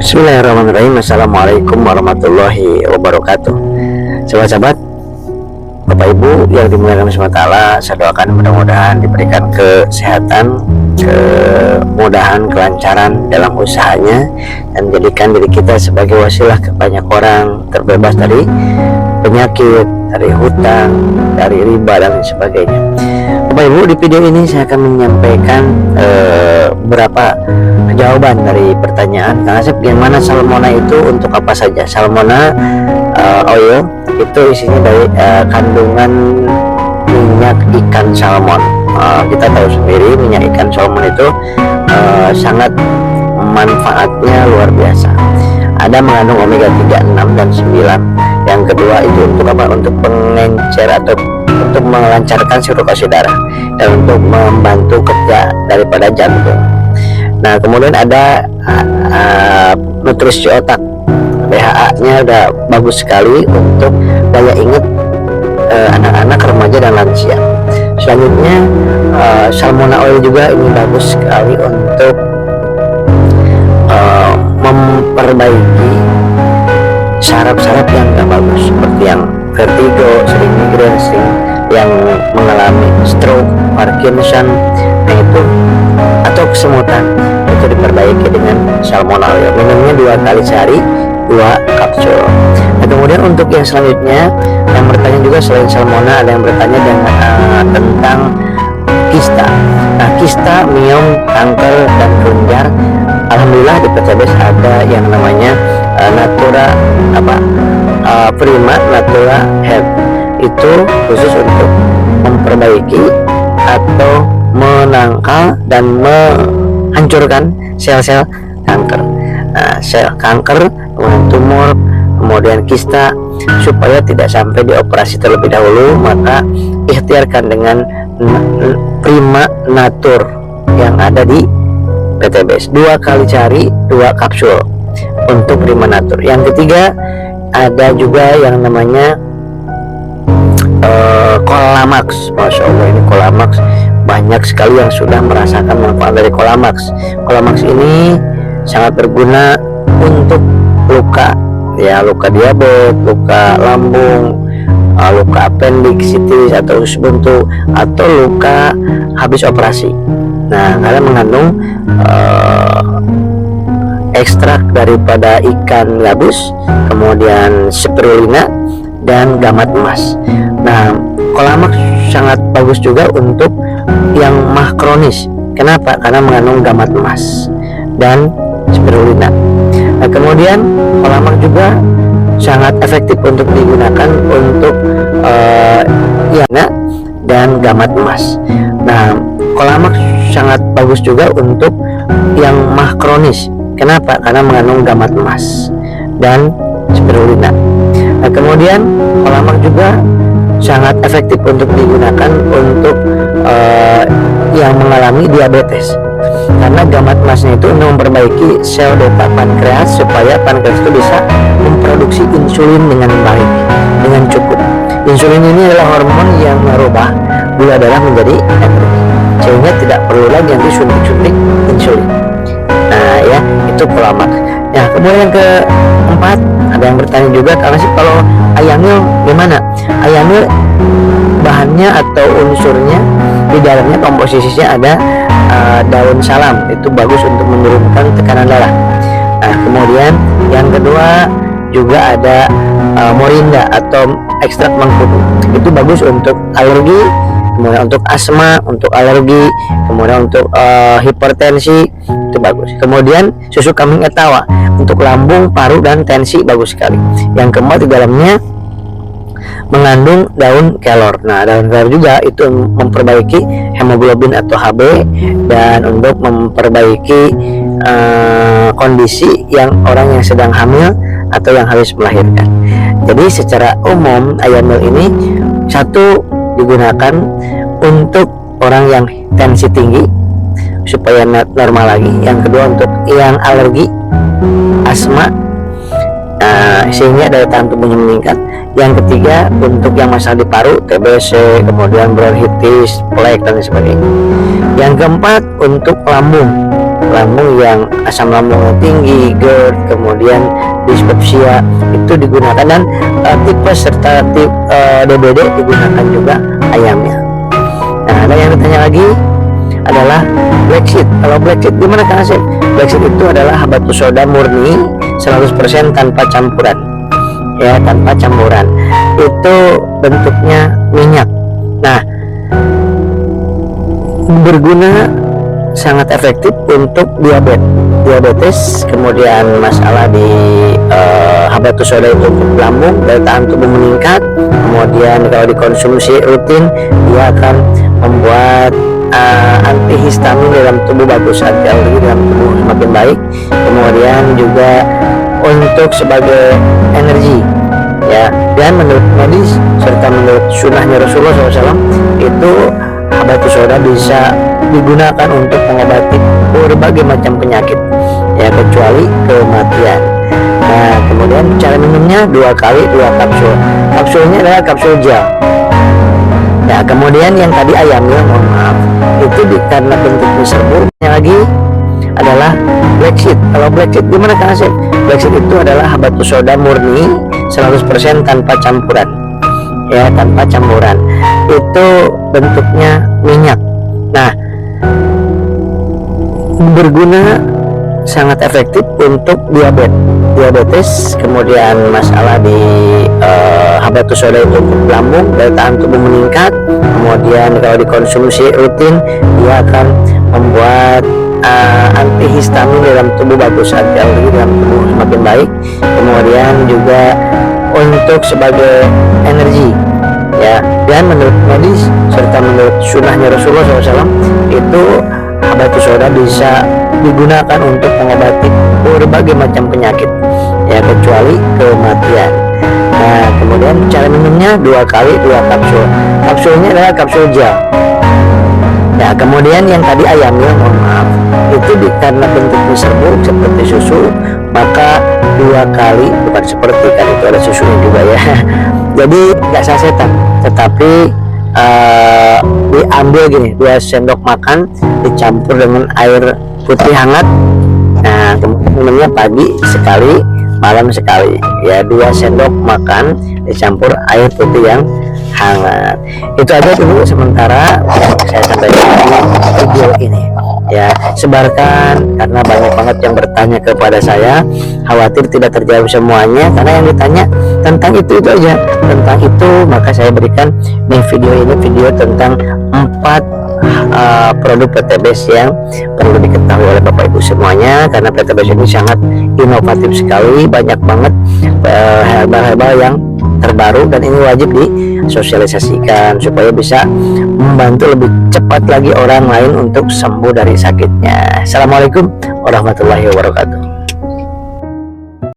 Bismillahirrahmanirrahim. Assalamualaikum warahmatullahi wabarakatuh. Sahabat-sahabat, Bapak Ibu yang dimuliakan Allah SWT, saya doakan mudah-mudahan diberikan kesehatan, kemudahan, kelancaran dalam usahanya, dan menjadikan diri kita sebagai wasilah ke banyak orang terbebas dari penyakit, dari hutang, dari riba dan sebagainya. Bapak Ibu, di video ini saya akan menyampaikan beberapa jawaban dari pertanyaan Kang Asep, yang mana salmona itu untuk apa saja. Salmona oil itu isinya dari kandungan minyak ikan salmon. Kita tahu sendiri minyak ikan salmon itu sangat manfaatnya luar biasa. Ada mengandung omega 3, 6 dan 9. Yang kedua itu untuk apa? Untuk pengencer atau untuk melancarkan sirkulasi darah dan untuk membantu kerja daripada jantung. Nah, kemudian ada nutrisi otak. DHA-nya udah bagus sekali untuk daya ingat anak-anak, remaja dan lansia. Selanjutnya salmona oil juga ini bagus sekali untuk memperbaiki saraf-saraf yang gak bagus, seperti yang vertigo, sering migrain, sering yang mengalami stroke, Parkinson, nah itu, atau kesemutan, itu diperbaiki dengan salmona oil. Minumnya 2 kali sehari, 2 kapsul. Nah, kemudian untuk yang selanjutnya yang bertanya juga selain salmona, ada yang bertanya tentang kista. Nah, kista, miom, kanker dan kelenjar, alhamdulillah di PTBS ada yang namanya Prima Natura Health. Itu khusus untuk memperbaiki atau menangkal dan menghancurkan sel-sel kanker. Nah, sel kanker, kemudian tumor, kemudian kista, supaya tidak sampai dioperasi terlebih dahulu, maka ikhtiarkan dengan Prima Natur yang ada di PTBS. 2 kali sehari, 2 kapsul untuk Prima Natur. Yang ketiga ada juga yang namanya Kolamax. Masya Allah, ini Kolamax banyak sekali yang sudah merasakan manfaat dari Kolamax. Kolamax ini sangat berguna untuk luka, ya, luka diabetes, luka lambung, luka appendicitis atau usus buntu, atau luka habis operasi. Nah, karena mengandung ekstrak daripada ikan gabus, kemudian spirulina dan gamat emas. Nah, Kolamax sangat bagus juga untuk yang mah kronis. Kenapa? Karena mengandung gamat emas dan spirulina. Nah, kemudian Kolamax juga sangat efektif untuk digunakan untuk dan gamat emas. Nah, Kolamax sangat bagus juga untuk yang mah kronis. Kenapa? Karena mengandung gamat emas dan spirulina. Nah, kemudian Kolamax juga sangat efektif untuk digunakan untuk yang mengalami diabetes, karena gamat emasnya itu untuk memperbaiki sel beta pankreas supaya pankreas itu bisa memproduksi insulin dengan baik, dengan cukup. Insulin ini adalah hormon yang merubah gula darah menjadi energi, sehingga tidak perlu lagi nanti suntik-suntik insulin. Nah, ya, itu Kolamax. Nah, kemudian yang keempat ada yang bertanya juga, karena sih kalau ayamil gimana? Ayamil bahannya atau unsurnya di dalamnya, komposisinya ada daun salam, itu bagus untuk menurunkan tekanan darah. Nah, kemudian yang kedua juga ada moringa atau ekstrak mengkudu, itu bagus untuk alergi, kemudian untuk asma, untuk alergi, kemudian untuk hipertensi, itu bagus. Kemudian susu kambing etawa untuk lambung, paru dan tensi, bagus sekali. Yang keempat, di dalamnya mengandung daun kelor. Nah, daun kelor juga itu memperbaiki hemoglobin atau HB dan untuk memperbaiki kondisi yang orang yang sedang hamil atau yang habis melahirkan. Jadi secara umum ayamil ini, satu, digunakan untuk orang yang tensi tinggi supaya normal lagi. Yang kedua untuk yang alergi, asma, sehingga daya tahan tubuhnya meningkat. Yang ketiga untuk yang masalah di paru, TBC, kemudian bronkitis, plek dan sebagainya. Yang keempat untuk lambung lambung yang asam lambungnya tinggi, GERD, kemudian dispepsia itu digunakan, dan tipes serta DBD digunakan juga ayamnya. Nah, ada yang ditanya lagi adalah black seed. Kalau black seed gimana Kang Asep? Black seed itu adalah habatus sauda murni 100% tanpa campuran, ya, tanpa campuran. Itu bentuknya minyak. Nah, berguna sangat efektif untuk diabetes, kemudian masalah di habatus sauda itu untuk lambung, daya tahan tubuh meningkat. Kemudian kalau dikonsumsi rutin, dia akan membuat antihistamin dalam tubuh bagus, anti-alergi dalam tubuh semakin baik. Kemudian juga untuk sebagai energi, ya, dan menurut medis serta menurut sunnahnya Rasulullah SAW itu habatus sauda bisa digunakan untuk mengobati berbagai macam penyakit, ya, kecuali kematian. Nah, kemudian cara minumnya 2 kali 2 kapsul. Kapsulnya adalah kapsul gel. Nah, kemudian yang tadi ayamnya, mohon maaf, itu karena bentuknya serbuk. Yang lagi adalah black seed. Kalau black seed gimana Kang Asep? Black seed itu adalah habatus sauda murni 100% tanpa campuran, ya, tanpa campuran. Itu bentuknya minyak. Nah, berguna sangat efektif untuk diabetes, kemudian masalah di habatus sauda itu untuk lambung, daya tahan tubuh meningkat. Kemudian kalau dikonsumsi rutin, dia akan membuat antihistamin dalam tubuh bagus, anti-alergi dalam tubuh semakin baik. Kemudian juga untuk sebagai energi, ya, dan menurut medis serta menurut sunnahnya Rasulullah SAW itu habatus sauda bisa digunakan untuk mengobati berbagai macam penyakit, ya, kecuali kematian. Nah, kemudian cara minumnya 2 kali 2 kapsul. Kapsulnya adalah kapsul gel. Nah, kemudian yang tadi ayamnya, mohon maaf, itu karena bentuknya serbuk seperti susu, maka 2 kali, bukan seperti, kan itu ada susunya juga, ya. Jadi nggak sasetan, tetapi diambil gini, 2 sendok makan dicampur dengan air putih hangat. Nah, minumnya pagi sekali, malam sekali, ya, 2 sendok makan dicampur air putih yang hangat. Itu aja dulu sementara saya sampaikan di video ini, ya. Sebarkan karena banyak banget yang bertanya kepada saya, khawatir tidak terjawab semuanya karena yang ditanya tentang itu aja, tentang itu. Maka saya berikan di video ini video tentang 4 produk PTBS yang perlu diketahui oleh Bapak Ibu semuanya, karena PTBS ini sangat inovatif sekali, banyak banget herbal-herbal yang terbaru, dan ini wajib disosialisasikan supaya bisa membantu lebih cepat lagi orang lain untuk sembuh dari sakitnya. Assalamualaikum warahmatullahi wabarakatuh.